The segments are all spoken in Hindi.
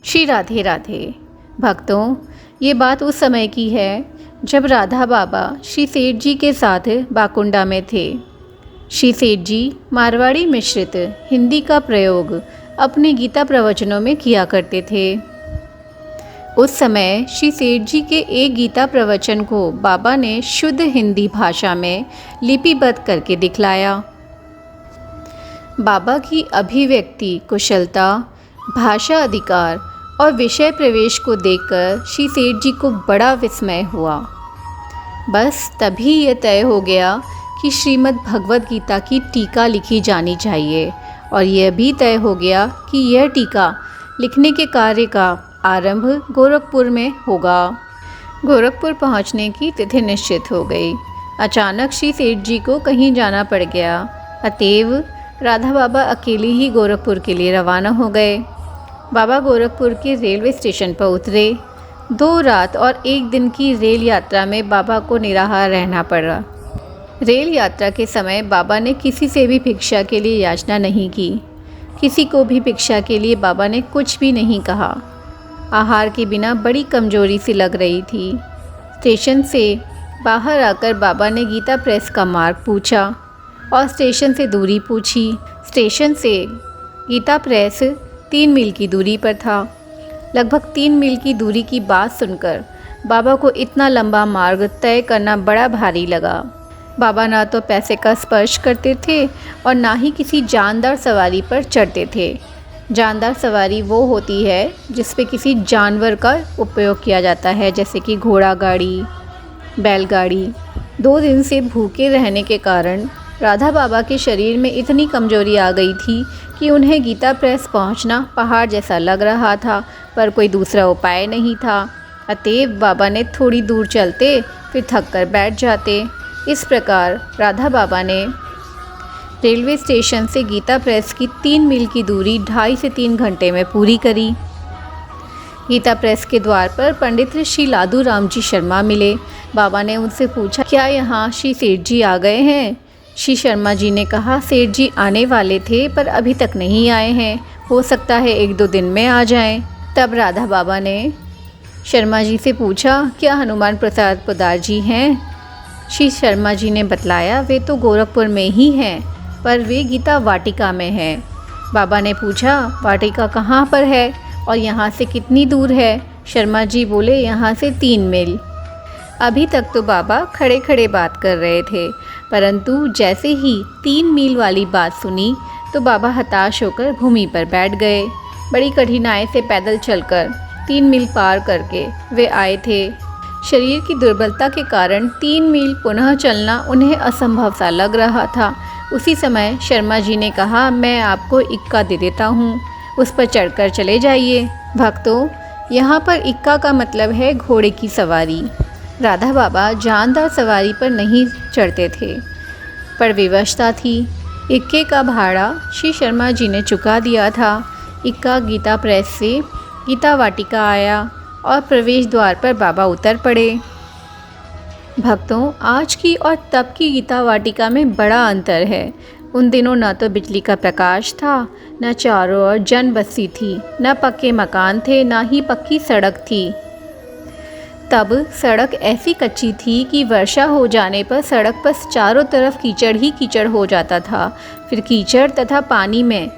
श्री राधे राधे। भक्तों, ये बात उस समय की है जब राधा बाबा श्री सेठ जी के साथ बाकुंडा में थे। श्री सेठ जी मारवाड़ी मिश्रित हिंदी का प्रयोग अपने गीता प्रवचनों में किया करते थे। उस समय श्री सेठ जी के एक गीता प्रवचन को बाबा ने शुद्ध हिंदी भाषा में लिपिबद्ध करके दिखलाया। बाबा की अभिव्यक्ति कुशलता, भाषा अधिकार और विषय प्रवेश को देखकर श्री सेठ जी को बड़ा विस्मय हुआ। बस तभी यह तय हो गया कि श्रीमद् भगवद गीता की टीका लिखी जानी चाहिए और यह भी तय हो गया कि यह टीका लिखने के कार्य का आरंभ गोरखपुर में होगा। गोरखपुर पहुंचने की तिथि निश्चित हो गई। अचानक श्री सेठ जी को कहीं जाना पड़ गया, अतएव राधा बाबा अकेले ही गोरखपुर के लिए रवाना हो गए। बाबा गोरखपुर के रेलवे स्टेशन पर उतरे। 2 रात और 1 दिन की रेल यात्रा में बाबा को निराहार रहना पड़ा। रेल यात्रा के समय बाबा ने किसी से भी भिक्षा के लिए याचना नहीं की। किसी को भी भिक्षा के लिए बाबा ने कुछ भी नहीं कहा। आहार के बिना बड़ी कमजोरी सी लग रही थी। स्टेशन से बाहर आकर बाबा ने गीता प्रेस का मार्ग पूछा और स्टेशन से दूरी पूछी। स्टेशन से गीता प्रेस 3 मील की दूरी पर था। लगभग 3 मील की दूरी की बात सुनकर बाबा को इतना लंबा मार्ग तय करना बड़ा भारी लगा। बाबा ना तो पैसे का स्पर्श करते थे और ना ही किसी जानदार सवारी पर चढ़ते थे। जानदार सवारी वो होती है जिस पे किसी जानवर का उपयोग किया जाता है, जैसे कि घोड़ा गाड़ी, बैलगाड़ी। 2 दिन से भूखे रहने के कारण राधा बाबा के शरीर में इतनी कमजोरी आ गई थी कि उन्हें गीता प्रेस पहुंचना पहाड़ जैसा लग रहा था, पर कोई दूसरा उपाय नहीं था। अतएव बाबा ने थोड़ी दूर चलते, फिर थक कर बैठ जाते। इस प्रकार राधा बाबा ने रेलवे स्टेशन से गीता प्रेस की 3 मील की दूरी 2.5 से 3 घंटे में पूरी करी। गीता प्रेस के द्वार पर पंडित श्री लादू राम जी शर्मा मिले। बाबा ने उनसे पूछा, क्या यहाँ श्री सेठ जी आ गए हैं? श्री शर्मा जी ने कहा, सेठ जी आने वाले थे पर अभी तक नहीं आए हैं, हो सकता है 1-2 दिन में आ जाएं। तब राधा बाबा ने शर्मा जी से पूछा, क्या हनुमान प्रसाद पोदार जी हैं? श्री शर्मा जी ने बतलाया, वे तो गोरखपुर में ही हैं, पर वे गीता वाटिका में हैं। बाबा ने पूछा, वाटिका कहाँ पर है और यहाँ से कितनी दूर है? शर्मा जी बोले, यहाँ से 3 मील। अभी तक तो बाबा खड़े खड़े बात कर रहे थे, परंतु जैसे ही 3 मील वाली बात सुनी तो बाबा हताश होकर भूमि पर बैठ गए। बड़ी कठिनाई से पैदल चलकर 3 मील पार करके वे आए थे। शरीर की दुर्बलता के कारण 3 मील पुनः चलना उन्हें असंभव सा लग रहा था। उसी समय शर्मा जी ने कहा, मैं आपको इक्का दे देता हूँ, उस पर चढ़कर चले जाइए। भक्तों, यहाँ पर इक्का का मतलब है घोड़े की सवारी। राधा बाबा जानदार सवारी पर नहीं चढ़ते थे, पर विवशता थी। इक्के का भाड़ा श्री शर्मा जी ने चुका दिया था। इक्का गीता प्रेस से गीता वाटिका आया और प्रवेश द्वार पर बाबा उतर पड़े। भक्तों, आज की और तब की गीता वाटिका में बड़ा अंतर है। उन दिनों न तो बिजली का प्रकाश था, न चारों ओर जन बस्ती थी, न पक्के मकान थे, न ही पक्की सड़क थी। तब सड़क ऐसी कच्ची थी कि वर्षा हो जाने पर सड़क पर चारों तरफ कीचड़ ही कीचड़ हो जाता था। फिर कीचड़ तथा पानी में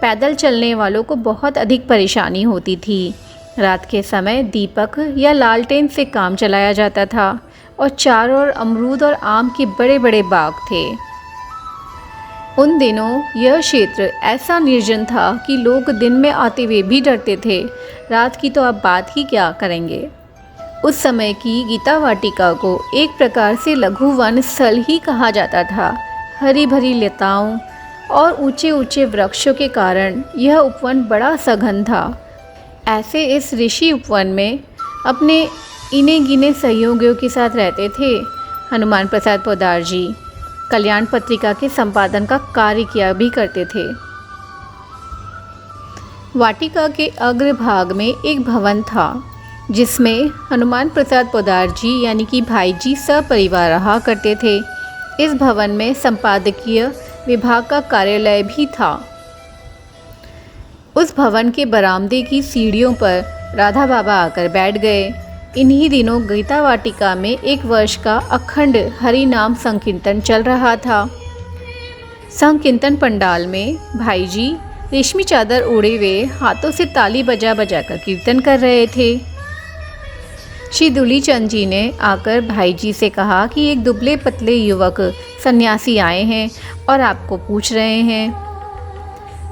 पैदल चलने वालों को बहुत अधिक परेशानी होती थी। रात के समय दीपक या लालटेन से काम चलाया जाता था और चारों ओर अमरूद और आम के बड़े बड़े बाग थे। उन दिनों यह क्षेत्र ऐसा निर्जन था कि लोग दिन में आते हुए भी डरते थे, रात की तो अब बात ही क्या करेंगे। उस समय की गीता वाटिका को एक प्रकार से लघु वन स्थल ही कहा जाता था। हरी भरी लताओं और ऊंचे ऊंचे वृक्षों के कारण यह उपवन बड़ा सघन था। ऐसे इस ऋषि उपवन में अपने इने गिने सहयोगियों के साथ रहते थे हनुमान प्रसाद पोदार जी। कल्याण पत्रिका के संपादन का कार्य किया भी करते थे। वाटिका के अग्रभाग में एक भवन था जिसमें हनुमान प्रसाद पोदार जी यानी कि भाई जी सपरिवार रहा करते थे। इस भवन में संपादकीय विभाग का कार्यालय भी था। उस भवन के बरामदे की सीढ़ियों पर राधा बाबा आकर बैठ गए। इन्हीं दिनों गीता वाटिका में 1 वर्ष का अखंड हरि नाम संकीर्तन चल रहा था। संकीर्तन पंडाल में भाई जी रेशमी चादर ओढ़े हुए हाथों से ताली बजा बजा कर कीर्तन कर रहे थे। श्री दूलीचंद जी ने आकर भाई जी से कहा कि एक दुबले पतले युवक सन्यासी आए हैं और आपको पूछ रहे हैं।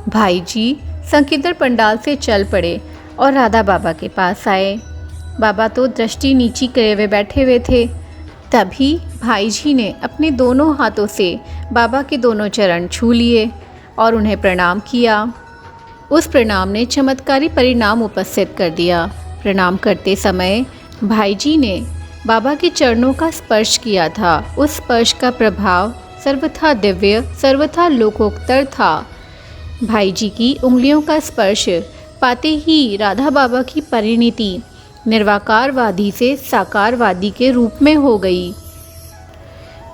भाई जी संकीर्तन पंडाल से चल पड़े और राधा बाबा के पास आए। बाबा तो दृष्टि नीची करे हुए बैठे हुए थे। तभी भाई जी ने अपने दोनों हाथों से बाबा के दोनों चरण छू लिए और उन्हें प्रणाम किया। उस प्रणाम ने चमत्कारी परिणाम उपस्थित कर दिया। प्रणाम करते समय भाई जी ने बाबा के चरणों का स्पर्श किया था। उस स्पर्श का प्रभाव सर्वथा दिव्य, सर्वथा लोकोत्तर था। भाई जी की उंगलियों का स्पर्श पाते ही राधा बाबा की परिणति निर्वाकारवादी से साकारवादी के रूप में हो गई।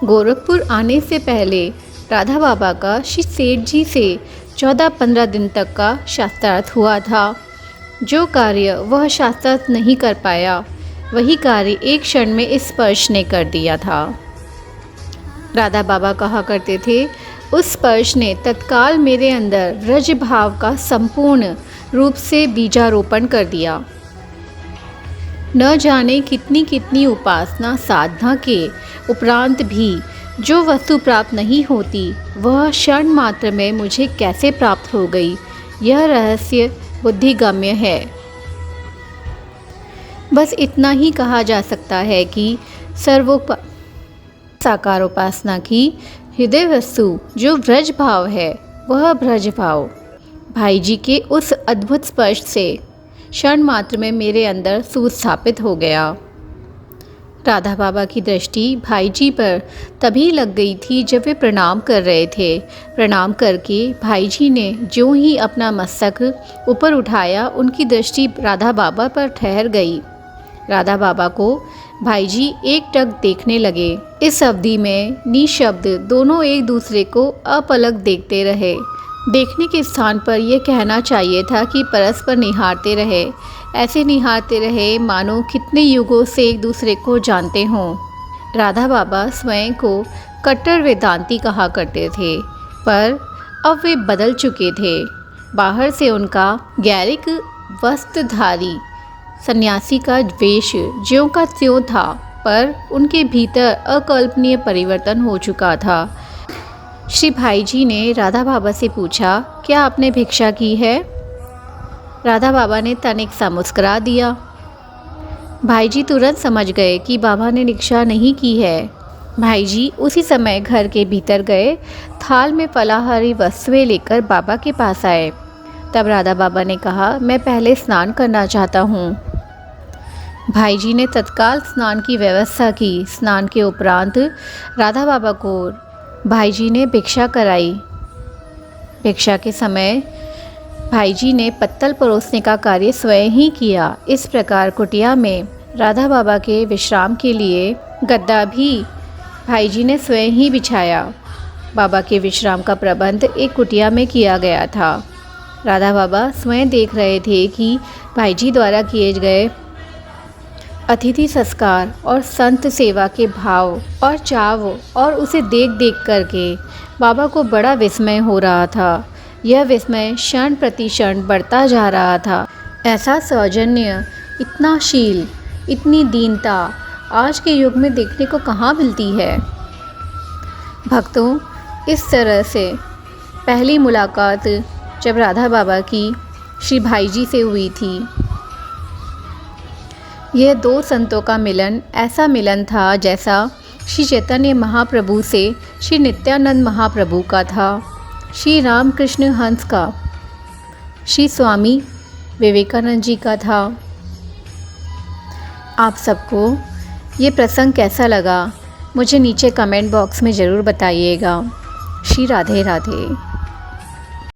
गोरखपुर आने से पहले राधा बाबा का श्री सेठ जी से 14-15 दिन तक का शास्त्रार्थ हुआ था। जो कार्य वह शास्त्रार्थ नहीं कर पाया, वही कार्य एक क्षण में इस स्पर्श ने कर दिया था। राधा बाबा कहा करते थे, उस स्पर्श ने तत्काल मेरे अंदर व्रज भाव का संपूर्ण रूप से बीजारोपण कर दिया। न जाने कितनी कितनी उपासना साधना के उपरांत भी जो वस्तु प्राप्त नहीं होती, वह क्षण मात्र में मुझे कैसे प्राप्त हो गई, यह रहस्य बुद्धिगम्य है। बस इतना ही कहा जा सकता है कि साकार उपासना की हृदय वस्तु जो व्रज भाव है, वह ब्रज भाव भाई जी के उस अद्भुत स्पर्श से क्षण मात्र में मेरे अंदर सुस्थापित हो गया। राधा बाबा की दृष्टि भाई जी पर तभी लग गई थी जब वे प्रणाम कर रहे थे। प्रणाम करके भाई जी ने ज्यों ही अपना मस्तक ऊपर उठाया, उनकी दृष्टि राधा बाबा पर ठहर गई। राधा बाबा को भाई जी एकटक देखने लगे। इस अवधि में निशब्द दोनों एक दूसरे को अपलक देखते रहे। देखने के स्थान पर यह कहना चाहिए था कि परस्पर निहारते रहे। ऐसे निहारते रहे मानो कितने युगों से एक दूसरे को जानते हों। राधा बाबा स्वयं को कट्टर वेदांती कहा करते थे, पर अब वे बदल चुके थे। बाहर से उनका गैरिक वस्त्रधारी सन्यासी का वेश ज्यों का त्यों था, पर उनके भीतर अकल्पनीय परिवर्तन हो चुका था। श्री भाई जी ने राधा बाबा से पूछा, क्या आपने भिक्षा की है? राधा बाबा ने तनिक सा मुस्कुरा दिया। भाई जी तुरंत समझ गए कि बाबा ने भिक्षा नहीं की है। भाई जी उसी समय घर के भीतर गए, थाल में फलाहारी वस्तुएं लेकर बाबा के पास आए। तब राधा बाबा ने कहा, मैं पहले स्नान करना चाहता हूँ। भाई जी ने तत्काल स्नान की व्यवस्था की। स्नान के उपरांत राधा बाबा को भाई जी ने भिक्षा कराई। भिक्षा के समय भाई जी ने पत्तल परोसने का कार्य स्वयं ही किया। इस प्रकार कुटिया में राधा बाबा के विश्राम के लिए गद्दा भी भाई जी ने स्वयं ही बिछाया। बाबा के विश्राम का प्रबंध एक कुटिया में किया गया था। राधा बाबा स्वयं देख रहे थे कि भाई जी द्वारा किए गए अतिथि संस्कार और संत सेवा के भाव और चाव, और उसे देख देख करके बाबा को बड़ा विस्मय हो रहा था। यह विस्मय क्षण प्रति क्षण बढ़ता जा रहा था। ऐसा सौजन्य, इतना शील, इतनी दीनता आज के युग में देखने को कहाँ मिलती है। भक्तों, इस तरह से पहली मुलाकात जब राधा बाबा की श्री भाई जी से हुई थी, यह दो संतों का मिलन ऐसा मिलन था जैसा श्री चैतन्य महाप्रभु से श्री नित्यानंद महाप्रभु का था, श्री रामकृष्ण हंस का श्री स्वामी विवेकानंद जी का था। आप सबको ये प्रसंग कैसा लगा, मुझे नीचे कमेंट बॉक्स में ज़रूर बताइएगा। श्री राधे राधे।